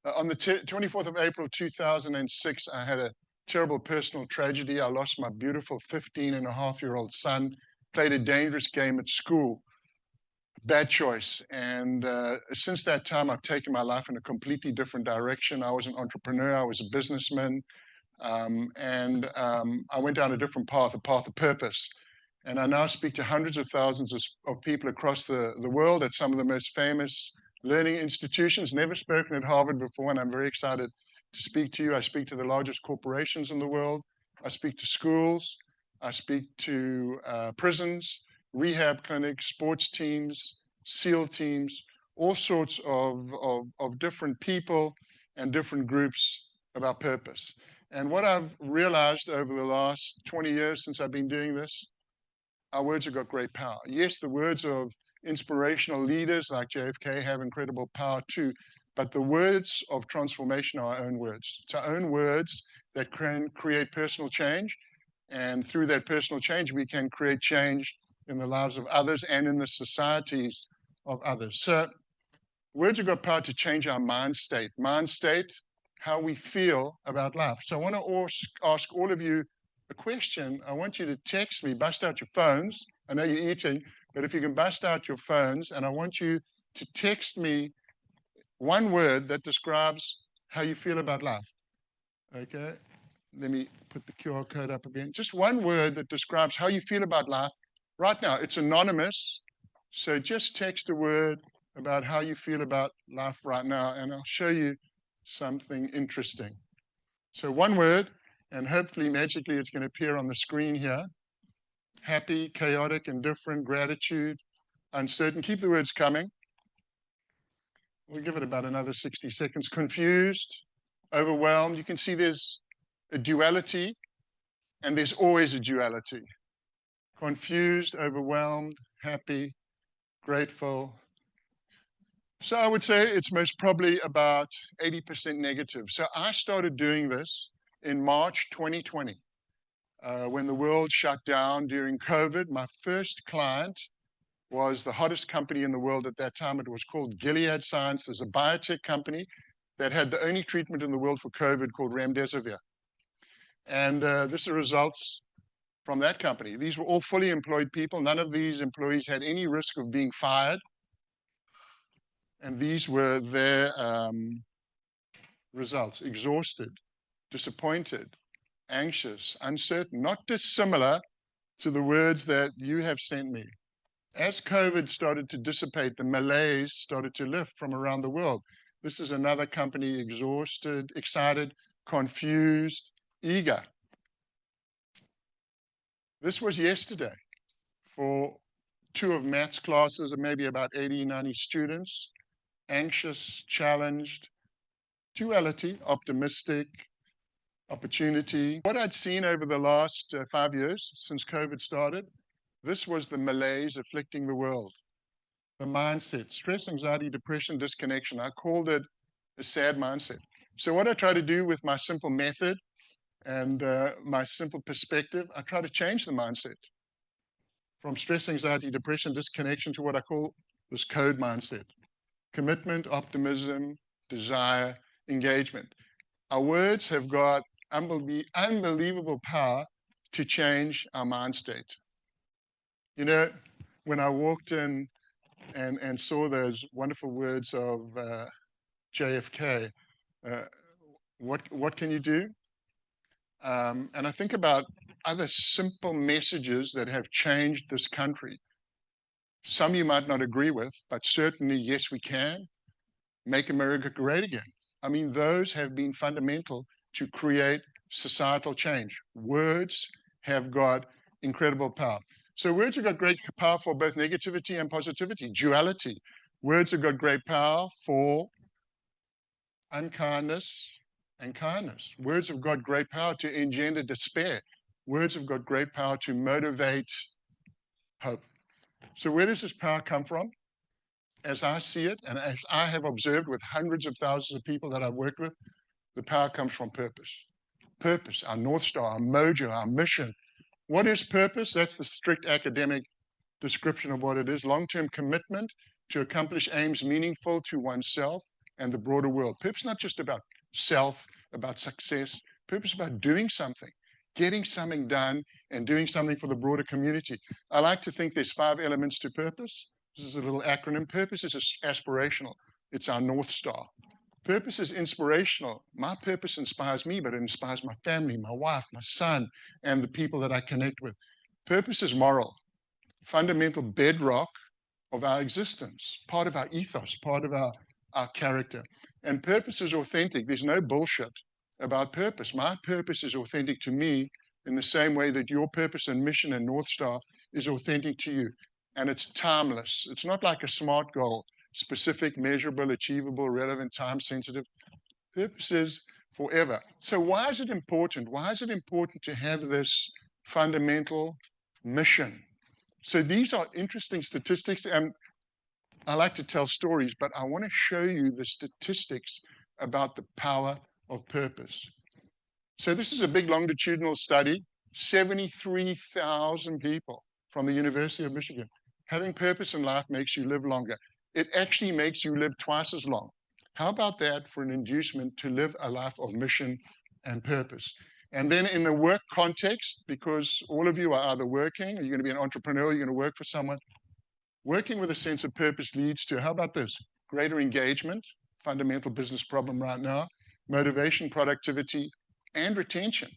On the 24th of April 2006, I had a terrible personal tragedy. I lost my beautiful 15-and-a-half-year-old son, played a dangerous game at school. Bad choice. And since that time, I've taken my life in a completely different direction. I was an entrepreneur, I was a businessman, I went down a different path, a path of purpose. And I now speak to hundreds of thousands of people across the world at some of the most famous learning institutions. Never spoken at Harvard before, and I'm very excited to speak to you. I speak to the largest corporations in the world. I speak to schools. I speak to prisons, rehab clinics, sports teams, SEAL teams, all sorts of different people and different groups about purpose. And what I've realized over the last 20 years since I've been doing this, our words have got great power. Yes, the words of inspirational leaders like JFK have incredible power too, but the words of transformation are our own words. It's our own words that can create personal change, and through that personal change, we can create change in the lives of others and in the societies of others. So words have got power to change our mind state. Mind state, how we feel about life. So I want to ask all of you a question. I want you to text me, bust out your phones. I know you're eating, but if you can bust out your phones, and I want you to text me one word that describes how you feel about life. Okay, let me put the QR code up again. Just one word that describes how you feel about life right now. It's anonymous, so just text a word about how you feel about life right now, and I'll show you something interesting. So one word, and hopefully magically it's going to appear on the screen here. Happy, chaotic, indifferent, gratitude, uncertain. Keep the words coming. We'll give it about another 60 seconds. Confused, overwhelmed. You can see there's a duality, and there's always a duality. Confused, overwhelmed, happy, grateful. So I would say it's most probably about 80% negative. So I started doing this in March 2020, when the world shut down during COVID. My first client was the hottest company in the world at that time. It was called Gilead Sciences, a biotech company that had the only treatment in the world for COVID called remdesivir. And this are results from that company. These were all fully employed people. None of these employees had any risk of being fired. And these were their results: exhausted, disappointed, anxious, uncertain, not dissimilar to the words that you have sent me. As COVID started to dissipate, the malaise started to lift from around the world. This is another company: exhausted, excited, confused, eager. This was yesterday for two of Matt's classes of maybe about 80, 90 students. Anxious, challenged, duality, optimistic, opportunity. What I'd seen over the last 5 years since COVID started, this was the malaise afflicting the world. The mindset: stress, anxiety, depression, disconnection. I called it a sad mindset. So what I try to do with my simple method and my simple perspective, I try to change the mindset from stress, anxiety, depression, disconnection to what I call this code mindset: commitment, optimism, desire, engagement. Our words have got unbelievable power to change our mind state. You know, when I walked in and saw those wonderful words of JFK, what can you do? And I think about other simple messages that have changed this country. Some you might not agree with, but certainly, yes, we can make America great again. I mean, those have been fundamental to create societal change. Words have got incredible power. So words have got great power for both negativity and positivity, duality. Words have got great power for unkindness and kindness. Words have got great power to engender despair. Words have got great power to motivate hope. So where does this power come from? As I see it, and as I have observed with hundreds of thousands of people that I've worked with, the power comes from purpose. Purpose, our North Star, our mojo, our mission. What is purpose? That's the strict academic description of what it is: long-term commitment to accomplish aims meaningful to oneself and the broader world. Purpose not just about self, about success, purpose about doing something, getting something done and doing something for the broader community. I like to think there's 5 elements to purpose. This is a little acronym. Purpose is aspirational. It's our North Star. Purpose is inspirational. My purpose inspires me, but it inspires my family, my wife, my son, and the people that I connect with. Purpose is moral, fundamental bedrock of our existence, part of our ethos, part of our character. And purpose is authentic. There's no bullshit about purpose. My purpose is authentic to me in the same way that your purpose and mission and North Star is authentic to you. And it's timeless. It's not like a SMART goal, specific, measurable, achievable, relevant, time sensitive. Purpose is forever. So why is it important? Why is it important to have this fundamental mission? So these are interesting statistics, and I like to tell stories, but I want to show you the statistics about the power of purpose. So this is a big longitudinal study, 73,000 people from the University of Michigan. Having purpose in life makes you live longer. It actually makes you live twice as long. How about that for an inducement to live a life of mission and purpose? And then in the work context, because all of you are either working, or you're going to be an entrepreneur, you're going to work for someone, working with a sense of purpose leads to, how about this? Greater engagement, fundamental business problem right now, motivation, productivity, and retention.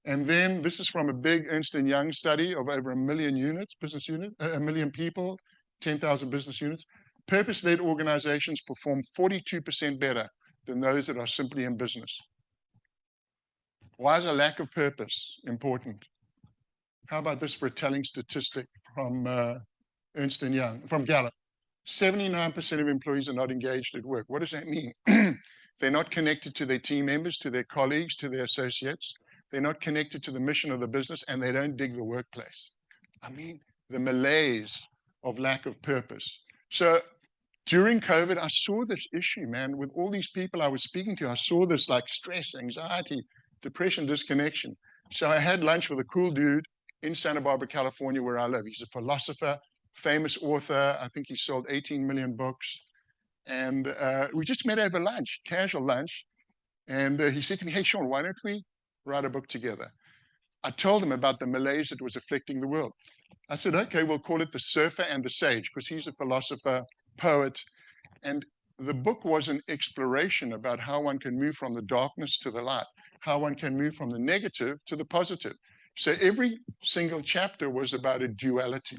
And then this is from a big Ernst & Young study of over 1 million units, business units, 1 million people, 10,000 business units. Purpose-led organizations perform 42% better than those that are simply in business. Why is a lack of purpose important? How about this for a telling statistic from Ernst & Young, from Gallup? 79% of employees are not engaged at work. What does that mean? They're not connected to their team members, to their colleagues, to their associates. They're not connected to the mission of the business, and they don't dig the workplace. I mean, the malaise of lack of purpose. So during COVID, I saw this issue, man, with all these people I was speaking to. I saw this like stress, anxiety, depression, disconnection. So I had lunch with a cool dude in Santa Barbara, California, where I live. He's a philosopher, famous author. I think he sold 18 million books. And we just met over lunch, casual lunch. And he said to me, hey, Shaun, why don't we write a book together? I told him about the malaise that was afflicting the world. I said, okay, we'll call it The Surfer and the Sage, because he's a philosopher, poet. And the book was an exploration about how one can move from the darkness to the light, how one can move from the negative to the positive. So every single chapter was about a duality,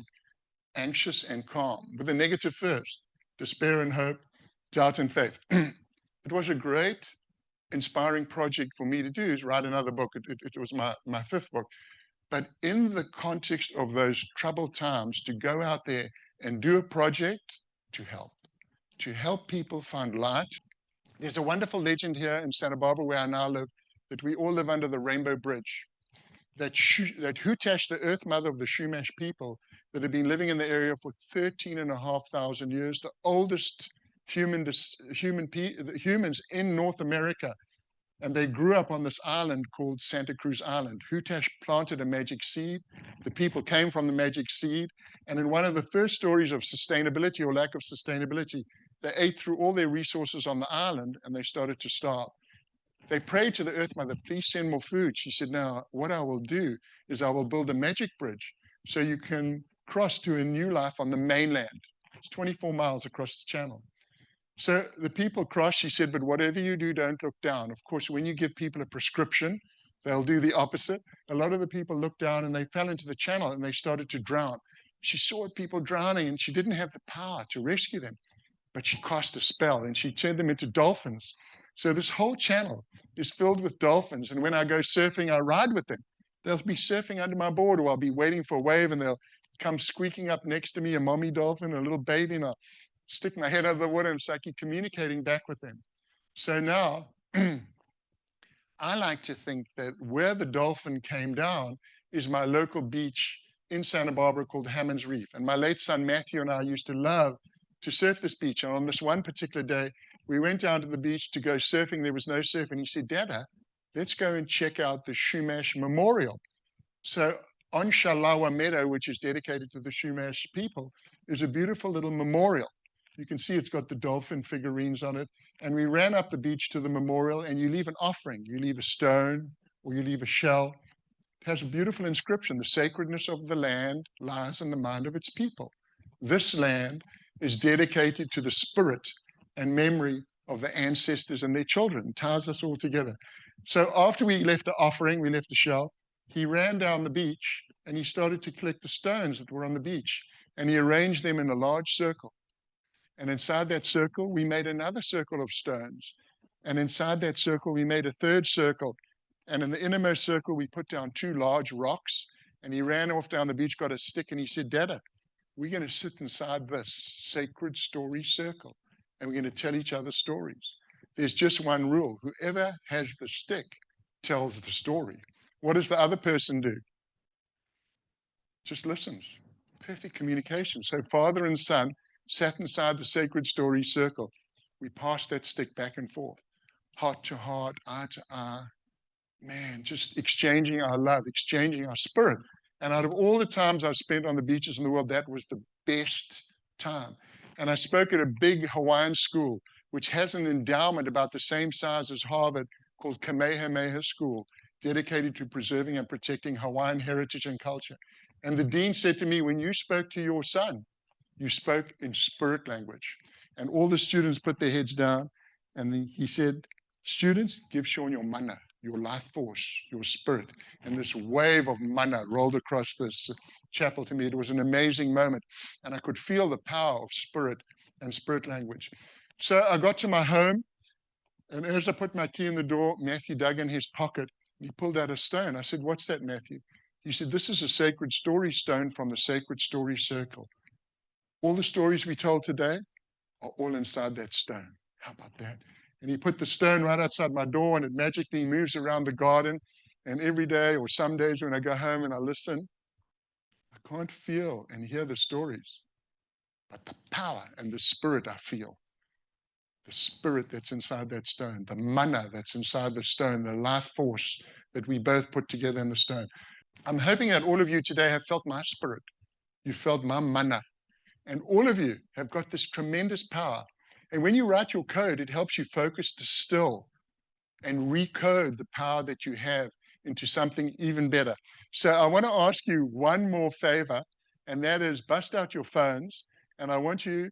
anxious and calm, with the negative first, despair and hope, doubt and faith. It was a great, inspiring project for me to do, is write another book. It was my 5th book. But in the context of those troubled times, to go out there and do a project to help people find light. There's a wonderful legend here in Santa Barbara, where I now live, that we all live under the Rainbow Bridge. That Hutash, the Earth Mother of the Chumash people that have been living in the area for 13,500 years, the oldest humans in North America. And they grew up on this island called Santa Cruz Island. Hutash planted a magic seed. The people came from the magic seed. And in one of the first stories of sustainability or lack of sustainability, they ate through all their resources on the island and they started to starve. They prayed to the Earth Mother, please send more food. She said, now, what I will do is I will build a magic bridge so you can cross to a new life on the mainland. It's 24 miles across the channel. So the people cross, she said, but whatever you do, don't look down. Of course, when you give people a prescription, they'll do the opposite. A lot of the people looked down and they fell into the channel and they started to drown. She saw people drowning and she didn't have the power to rescue them, but she cast a spell and she turned them into dolphins. So this whole channel is filled with dolphins. And when I go surfing, I ride with them. They'll be surfing under my board, or I'll be waiting for a wave and they'll come squeaking up next to me, a mommy dolphin, a little baby, and I'll stick my head out of the water and it's like you're communicating back with them. So now, I like to think that where the dolphin came down is my local beach in Santa Barbara called Hammond's Reef. And my late son Matthew and I used to love to surf this beach. And on this one particular day, we went down to the beach to go surfing. There was no surf. And he said, Dada, let's go and check out the Chumash Memorial. So on Shalawa Meadow, which is dedicated to the Chumash people, is a beautiful little memorial. You can see it's got the dolphin figurines on it. And we ran up the beach to the memorial, and you leave an offering. You leave a stone or you leave a shell. It has a beautiful inscription. The sacredness of the land lies in the mind of its people. This land is dedicated to the spirit and memory of the ancestors and their children. It ties us all together. So after we left the offering, we left the shell, he ran down the beach and he started to collect the stones that were on the beach. And he arranged them in a large circle. And inside that circle, we made another circle of stones. And inside that circle, we made a third circle. And in the innermost circle, we put down 2 large rocks. And he ran off down the beach, got a stick, and he said, Dada, we're going to sit inside this sacred story circle. And we're going to tell each other stories. There's just one rule. Whoever has the stick tells the story. What does the other person do? Just listens. Perfect communication. So father and son sat inside the sacred story circle. We passed that stick back and forth, heart to heart, eye to eye. Man, just exchanging our love, exchanging our spirit. And out of all the times I've spent on the beaches in the world, that was the best time. And I spoke at a big Hawaiian school, which has an endowment about the same size as Harvard, called Kamehameha School, dedicated to preserving and protecting Hawaiian heritage and culture. And the dean said to me, when you spoke to your son, you spoke in spirit language. And all the students put their heads down. And he said, students, give Shaun your mana, your life force, your spirit. And this wave of mana rolled across this chapel to me. It was an amazing moment. And I could feel the power of spirit and spirit language. So I got to my home. And as I put my key in the door, Matthew dug in his pocket. He pulled out a stone. I said, what's that, Matthew? He said, this is a sacred story stone from the sacred story circle. All the stories we told today are all inside that stone. How about that? And he put the stone right outside my door, and it magically moves around the garden. And every day, or some days when I go home and I listen, I can't feel and hear the stories, but the power and the spirit I feel. The spirit that's inside that stone, the mana that's inside the stone, the life force that we both put together in the stone. I'm hoping that all of you today have felt my spirit. You felt my mana. And all of you have got this tremendous power. And when you write your code, it helps you focus, distill, and recode the power that you have into something even better. So I want to ask you one more favor, and that is bust out your phones. And I want you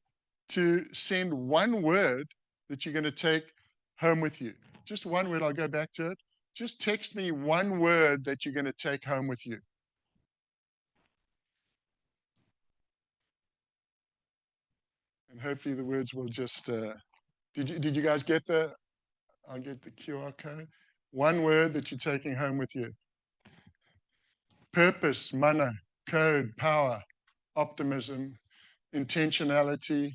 to send one word that you're going to take home with you. Just one word. I'll go back to it. Just text me one word that you're going to take home with you. And hopefully the words will just, did you guys get the, I'll get the QR code. One word that you're taking home with you. Purpose, mana, code, power, optimism, intentionality.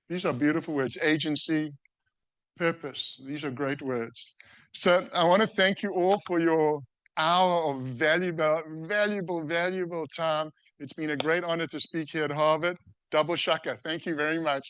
These are beautiful words. Agency, purpose. These are great words. So I want to thank you all for your hour of valuable time. It's been a great honor to speak here at Harvard. Double shaka. Thank you very much.